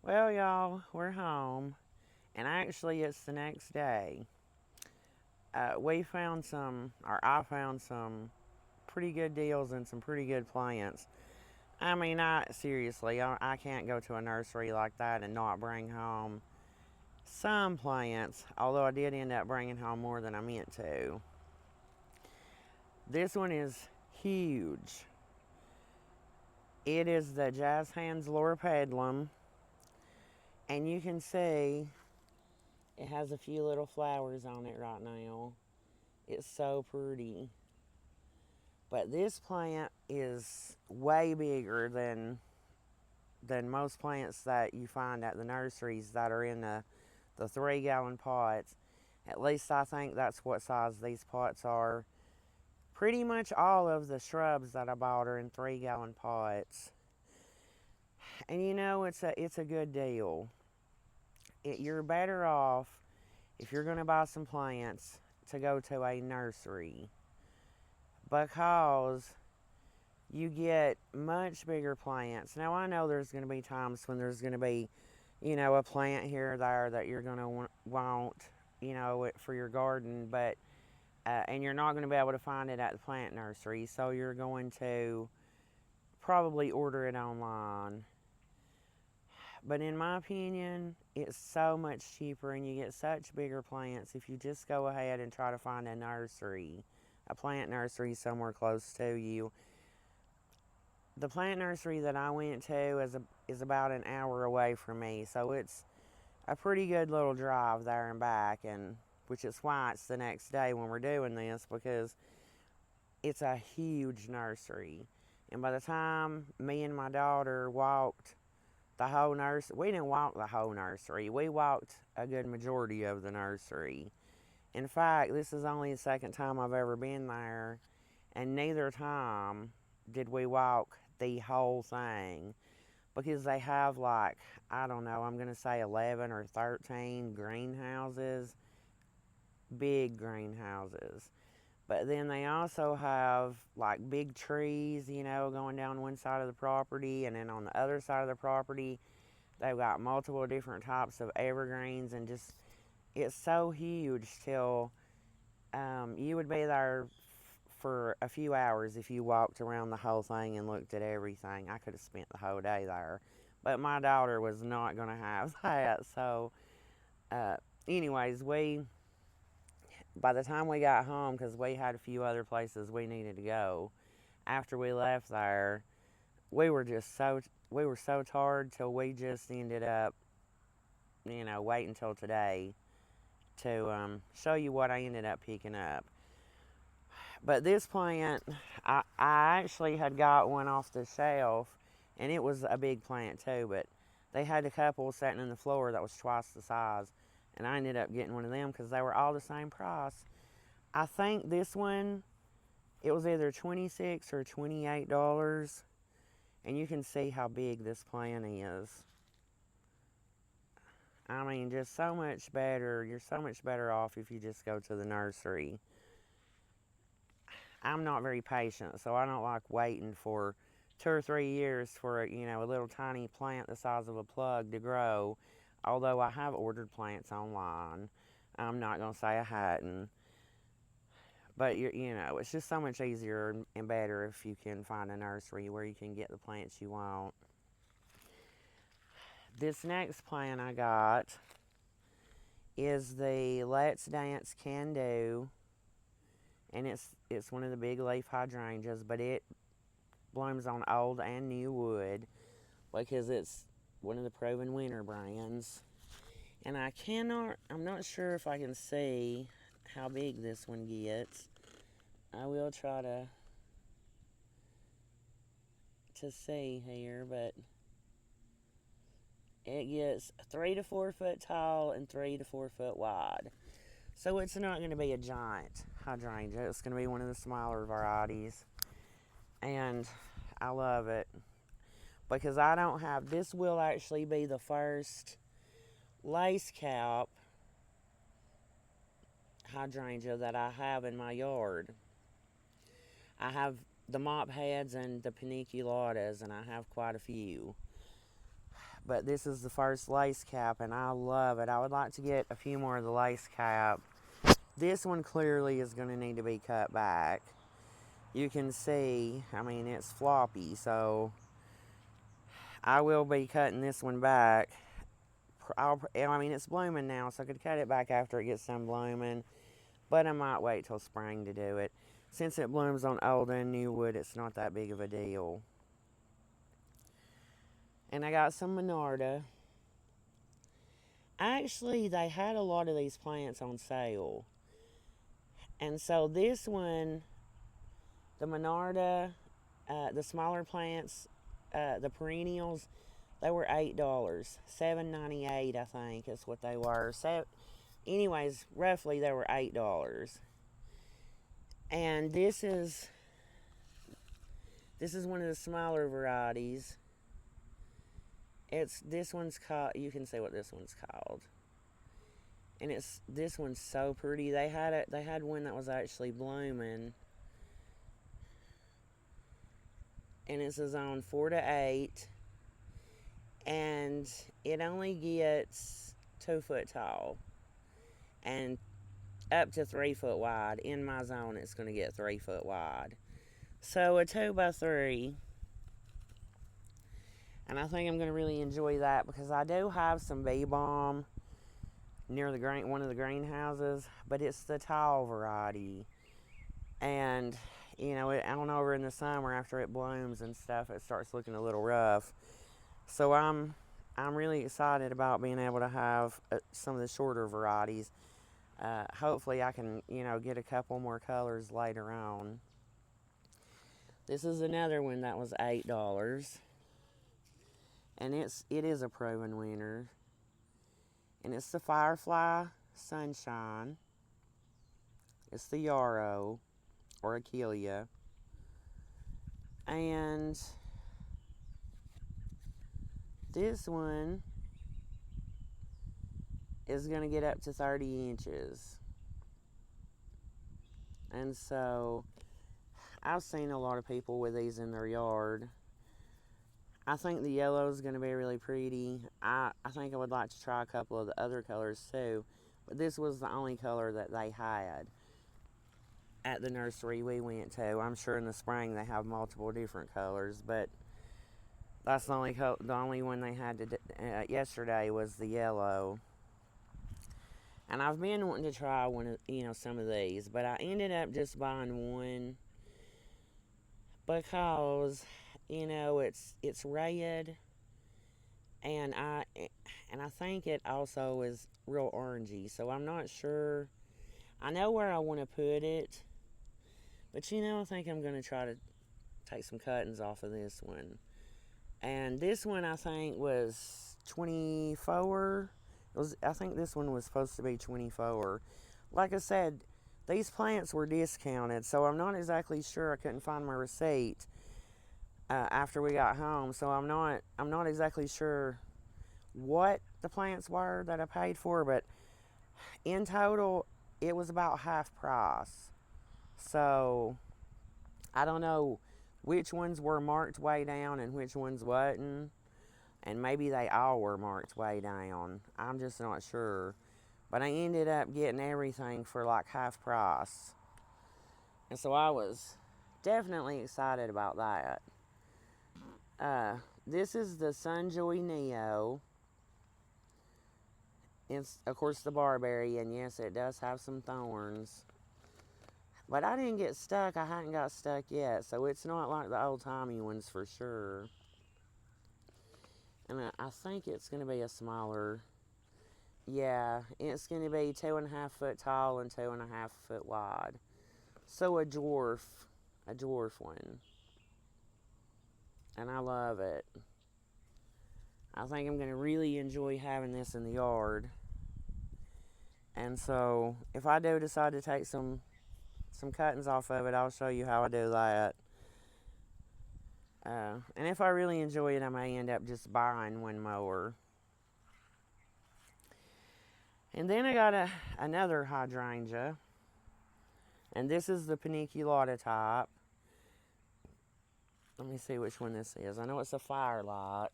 Well, y'all, we're home, and actually, it's the next day. We found some, or I found some pretty good deals and some pretty good plants. I mean, seriously, I can't go to a nursery like that and not bring home some plants, although I did end up bringing home more than I meant to. This one is huge. It is the Jazz Hands Loropetalum, and you can see it has a few little flowers on it right now. It's so pretty. But this plant is way bigger than most plants that you find at the nurseries that are in the 3-gallon pots. At least I think that's what size these pots are. Pretty much all of the shrubs that I bought are in 3-gallon pots. And you know, it's a good deal. You're better off, if you're going to buy some plants, to go to a nursery, because you get much bigger plants. Now, I know there's going to be times when there's going to be, a plant here or there that you're going to want, for your garden, but and you're not going to be able to find it at the plant nursery, so you're going to probably order it online. But in my opinion, it's so much cheaper, and you get such bigger plants if you just go ahead and try to find a nursery, a plant nursery somewhere close to you. The plant nursery that I went to is about an hour away from me, so it's a pretty good little drive there and back, and which is why it's the next day when we're doing this, because it's a huge nursery. And by the time me and my daughter walked the whole nursery, we didn't walk the whole nursery. We walked a good majority of the nursery. In fact, this is only the second time I've ever been there, and neither time did we walk the whole thing, because they have, like, I don't know, I'm going to say 11 or 13 greenhouses, big greenhouses. But then they also have, like, big trees, going down one side of the property, and then on the other side of the property, they've got multiple different types of evergreens, and just, it's so huge till you would be there for a few hours if you walked around the whole thing and looked at everything. I could have spent the whole day there, but my daughter was not going to have that. So, anyways, by the time we got home, because we had a few other places we needed to go, after we left there, we were so tired till we just ended up, waiting until today to show you what I ended up picking up. But this plant, I actually had got one off the shelf, and it was a big plant too, but they had a couple sitting in the floor that was twice the size, and I ended up getting one of them because they were all the same price. I think this one, it was either $26 or $28, and you can see how big this plant is. I mean, just so much better. You're so much better off if you just go to the nursery. I'm not very patient, so I don't like waiting for 2 or 3 years for a little tiny plant the size of a plug to grow. Although I have ordered plants online, I'm not gonna say I hadn't. But it's just so much easier and better if you can find a nursery where you can get the plants you want. This next plant I got is the Let's Dance Can Do, and it's one of the big leaf hydrangeas, but it blooms on old and new wood because it's one of the proven winter brands. And I'm not sure if I can see how big this one gets. I will try to see here, but it gets 3 to 4 foot tall and 3 to 4 foot wide. So it's not going to be a giant hydrangea. It's going to be one of the smaller varieties. And I love it because this will actually be the first lace cap hydrangea that I have in my yard. I have the mop heads and the paniculatas, and I have quite a few. but this is the first lace cap, and I love it. I would like to get a few more of the lace cap. This one clearly is going to need to be cut back. You can see, I mean, it's floppy, so I will be cutting this one back. I mean, it's blooming now, so I could cut it back after it gets done blooming, but I might wait till spring to do it. Since it blooms on old and new wood, it's not that big of a deal. And I got some Monarda. Actually, they had a lot of these plants on sale. And so this one, the Monarda, the smaller plants, the perennials, they were $8, $7.98 I think is what they were. So, anyways, roughly they were $8. And this is one of the smaller varieties. This one's called, you can see what this one's called. And this one's so pretty. They had one that was actually blooming. And it's a zone 4 to 8. And it only gets 2 foot tall. And up to 3 foot wide. In my zone, it's going to get 3 foot wide. So a 2 by 3. And I think I'm going to really enjoy that because I do have some bee balm near one of the greenhouses, but it's the tall variety. And, you know, out over in the summer after it blooms and stuff, it starts looking a little rough. So I'm really excited about being able to have some of the shorter varieties. Hopefully I can, you know, get a couple more colors later on. This is another one that was $8. And it is a proven winner. And it's the Firefly Sunshine. It's the yarrow or Achillea. And this one is going to get up to 30 inches. And so I've seen a lot of people with these in their yard. I think the yellow is going to be really pretty. I think I would like to try a couple of the other colors too. But this was the only color that they had at the nursery we went to. I'm sure in the spring they have multiple different colors, but that's the only one they had yesterday was the yellow. And I've been wanting to try some of these, but I ended up just buying one because it's red, and I think it also is real orangey. So I'm not sure. I know where I want to put it, but I think I'm going to try to take some cuttings off of this one. And this one I think was 24. I think this one was supposed to be 24. Like I said, these plants were discounted, so I'm not exactly sure. I couldn't find my receipt after we got home, so I'm not exactly sure what the plants were that I paid for, but in total it was about half price. So I don't know which ones were marked way down and which ones wasn't, and maybe they all were marked way down. I'm just not sure, but I ended up getting everything for like half price, and so I was definitely excited about that. This is the Sunjoy Neo. It's, of course, the barberry, and yes, it does have some thorns. But I didn't get stuck. I hadn't got stuck yet, so it's not like the old-timey ones for sure. And I think it's going to be a smaller. Yeah, it's going to be 2.5 foot tall and 2.5 foot wide. So a dwarf one. And I love it. I think I'm going to really enjoy having this in the yard. And so if I do decide to take some cuttings off of it, I'll show you how I do that. And if I really enjoy it, I may end up just buying one mower. And then I got another hydrangea. And this is the paniculata type. Let me see which one this is. I know it's a firelight.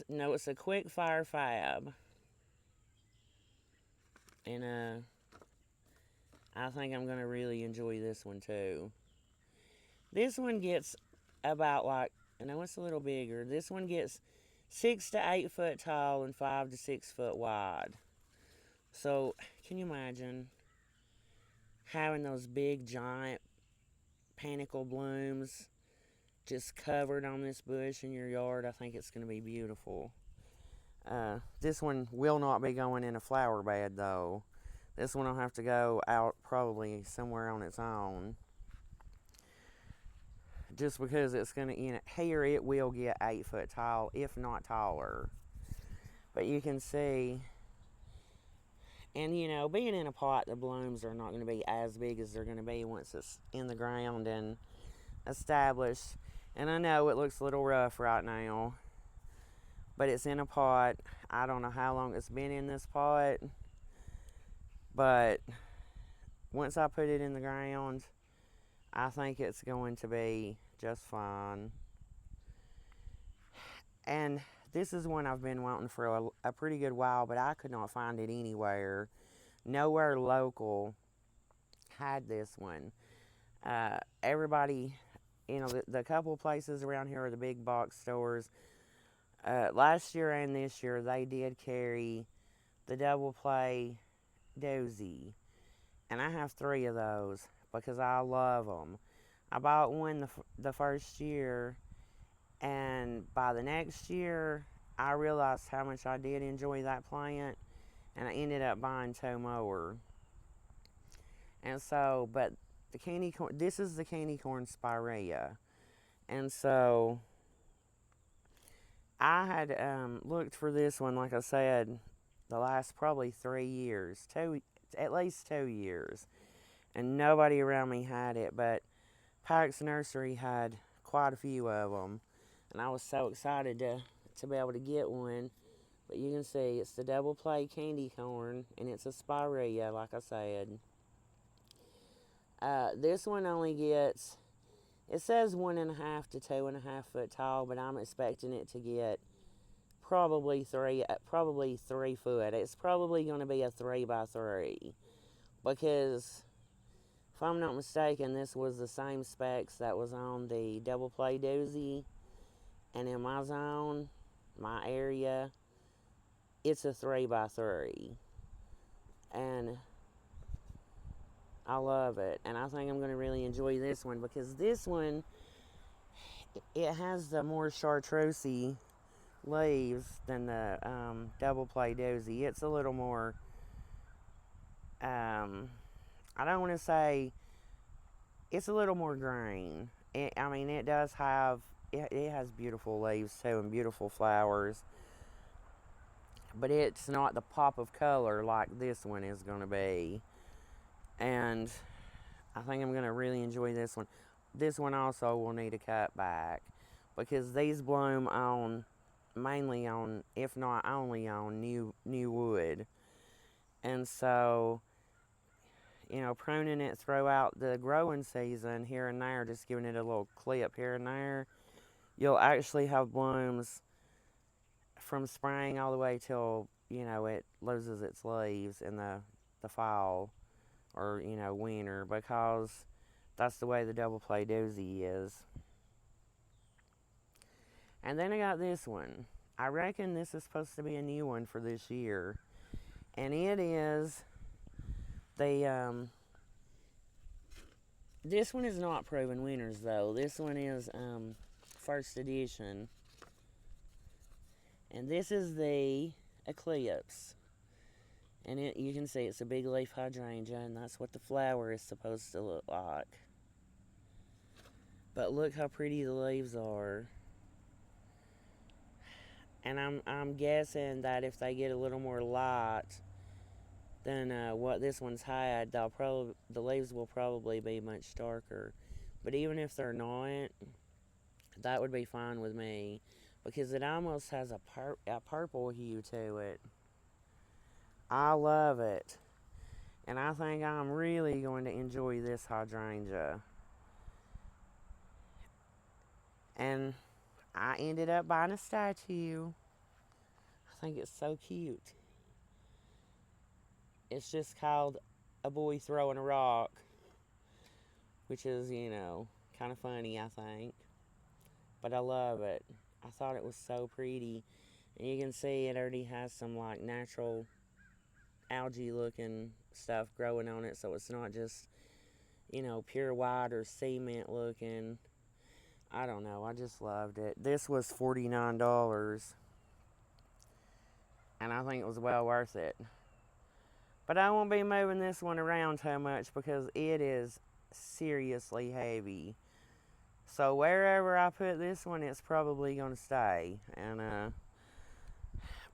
No, it's a quick fire fab. And I think I'm going to really enjoy this one too. This one gets about like, I know it's a little bigger. This one gets 6 to 8 foot tall and 5 to 6 foot wide. So, can you imagine having those big giant panicle blooms just covered on this bush in your yard? I think it's going to be beautiful. This one will not be going in a flower bed though. This one will have to go out probably somewhere on its own. Just because it's going to, here it will get 8 foot tall, if not taller. But you can see, and being in a pot, the blooms are not going to be as big as they're going to be once it's in the ground and established. And I know it looks a little rough right now, but it's in a pot. I don't know how long it's been in this pot, but once I put it in the ground, I think it's going to be just fine. And this is one I've been wanting for a pretty good while, but I could not find it anywhere. Nowhere local had this one. Everybody, the couple places around here are the big box stores. Last year and this year, they did carry the double play dozy. And I have 3 of those because I love them. I bought one the first year, and by the next year, I realized how much I did enjoy that plant, and I ended up buying 2 more. And so, but the candy corn, this is the candy corn spirea. And so, I had looked for this one, like I said, the last probably 3 years, at least 2 years. And nobody around me had it, but Packs Nursery had quite a few of them. And I was so excited to be able to get one. But you can see it's the double play candy corn, and it's a spirea, like I said. This one only gets, it says 1.5 to 2.5 foot tall, but I'm expecting it to get probably 3 foot. It's probably going to be a 3x3 because, if I'm not mistaken, this was the same specs that was on the double play dozy, and in my zone, my area, it's a 3x3, and I love it. And I think I'm going to really enjoy this one because this one, it has the more chartreusey leaves than the double play dozy. It's a little more, I don't want to say, it's a little more green. It does have, it has beautiful leaves too and beautiful flowers. But it's not the pop of color like this one is going to be. And I think I'm going to really enjoy this one. This one also will need a cut back because these bloom on, mainly on, if not only on, new wood. And so, pruning it throughout the growing season here and there, just giving it a little clip here and there, you'll actually have blooms from spring all the way till, it loses its leaves in the fall or, winter, because that's the way the double play dozy is. And then I got this one. I reckon this is supposed to be a new one for this year. And it is the, this one is not Proven Winners though. This one is first edition. And this is the Eclipse. And you can see it's a big leaf hydrangea, and that's what the flower is supposed to look like. But look how pretty the leaves are. And I'm guessing that if they get a little more light than what this one's had, the leaves will probably be much darker. But even if they're not, that would be fine with me, because it almost has a purple hue to it. I love it. And I think I'm really going to enjoy this hydrangea. And I ended up buying a statue. think it's so cute. It's just called A Boy Throwing a Rock, which is, you know, kind of funny, I think. But I love it. I thought it was so pretty. And you can see it already has some like natural algae looking stuff growing on it, so it's not just, you know, pure white or cement looking. I don't know, I just loved it. This was $49, and I think it was well worth it. But I won't be moving this one around too much because it is seriously heavy. So wherever I put this one, it's probably going to stay.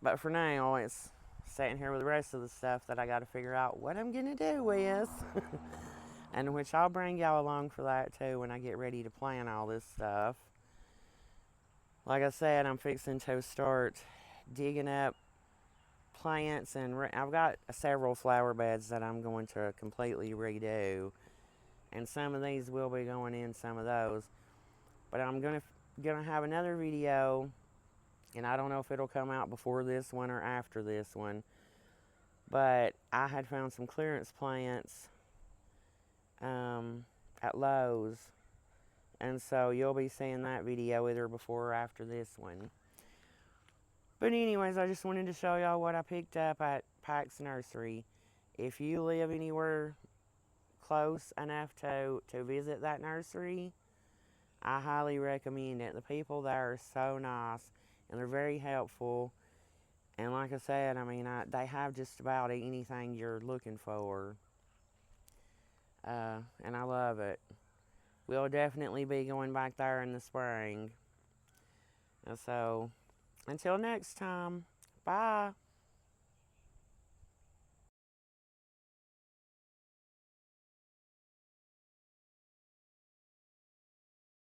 But for now, it's sitting here with the rest of the stuff that I got to figure out what I'm going to do with. And which I'll bring y'all along for that too when I get ready to plant all this stuff. Like I said, I'm fixing to start digging up plants, and I've got several flower beds that I'm going to completely redo. And some of these will be going in some of those. But I'm gonna have another video, and I don't know if it'll come out before this one or after this one. But I had found some clearance plants at Lowe's, and so you'll be seeing that video either before or after this one. But anyways, I just wanted to show y'all what I picked up at Packs Nursery. If you live anywhere close enough to visit that nursery, I highly recommend it. The people there are so nice, and they're very helpful. And like I said, I mean, they have just about anything you're looking for. And I love it. We'll definitely be going back there in the spring. And so, until next time, bye.